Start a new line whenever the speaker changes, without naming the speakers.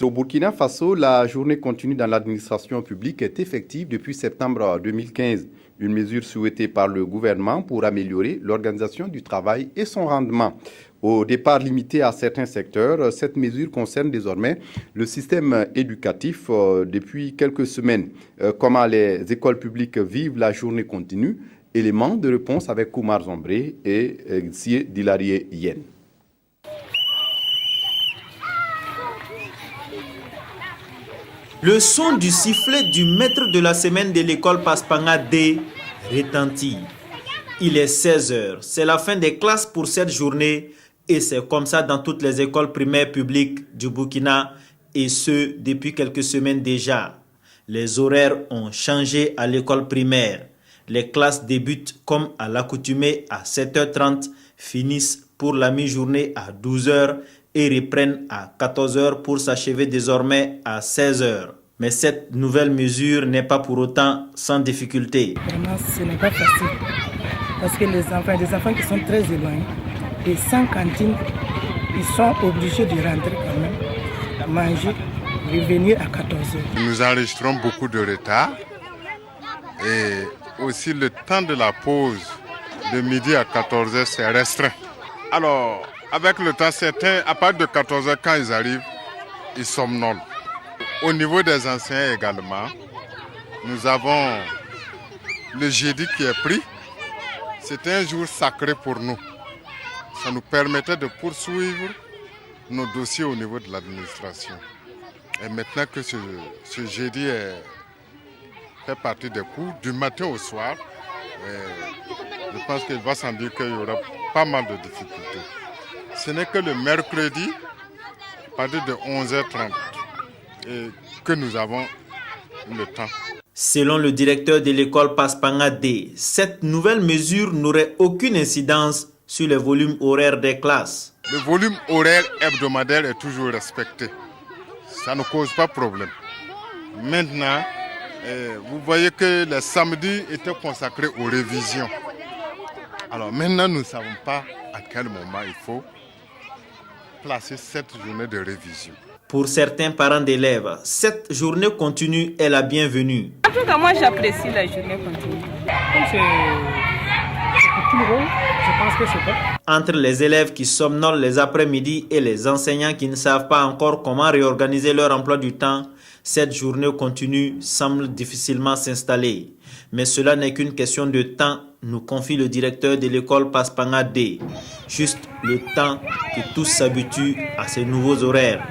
Au Burkina Faso, la journée continue dans l'administration publique est effective depuis septembre 2015, une mesure souhaitée par le gouvernement pour améliorer l'organisation du travail et son rendement. Au départ limité à certains secteurs, cette mesure concerne désormais le système éducatif depuis quelques semaines. Comment les écoles publiques vivent la journée continue? Élément de réponse avec Koumar Zombré et Xie Dilarié Yen.
Le son du sifflet du maître de la semaine de l'école Paspanga D retentit. Il est 16h, c'est la fin des classes pour cette journée et c'est comme ça dans toutes les écoles primaires publiques du Burkina et ce depuis quelques semaines déjà. Les horaires ont changé à l'école primaire. Les classes débutent comme à l'accoutumée à 7h30, finissent pour la mi-journée à 12h et reprennent à 14h pour s'achever désormais à 16h. Mais cette nouvelle mesure n'est pas pour autant sans difficulté.
Vraiment, ce n'est pas facile parce que les enfants qui sont très éloignés et sans cantine, ils sont obligés de rentrer quand même, manger, revenir à 14h.
Nous enregistrons beaucoup de retard et aussi le temps de la pause de midi à 14h, c'est restreint. Alors, avec le temps, certains, à partir de 14h, quand ils arrivent, ils somnolent. Au niveau des enseignants également, nous avons le jeudi qui est pris. C'est un jour sacré pour nous. Ça nous permettait de poursuivre nos dossiers au niveau de l'administration. Et maintenant que ce jeudi fait partie des cours, du matin au soir, je pense qu'il va sans dire qu'il y aura pas mal de difficultés. Ce n'est que le mercredi, à partir de 11h30, et que nous avons le temps.
Selon le directeur de l'école Paspanga D, cette nouvelle mesure n'aurait aucune incidence sur les volumes horaires des classes.
Le volume horaire hebdomadaire est toujours respecté. Ça ne cause pas de problème. Maintenant, vous voyez que les samedis étaient consacrés aux révisions. Alors maintenant, nous ne savons pas à quel moment il faut placer cette journée de révision.
Pour certains parents d'élèves, cette journée continue est la bienvenue.
En tout cas, moi j'apprécie la journée continue. Comme c'est pour tout le monde, je pense que c'est bon.
Entre les élèves qui somnolent les après-midi et les enseignants qui ne savent pas encore comment réorganiser leur emploi du temps, cette journée continue semble difficilement s'installer. Mais cela n'est qu'une question de temps, nous confie le directeur de l'école Paspanga D. Juste le temps que tous s'habituent à ces nouveaux horaires.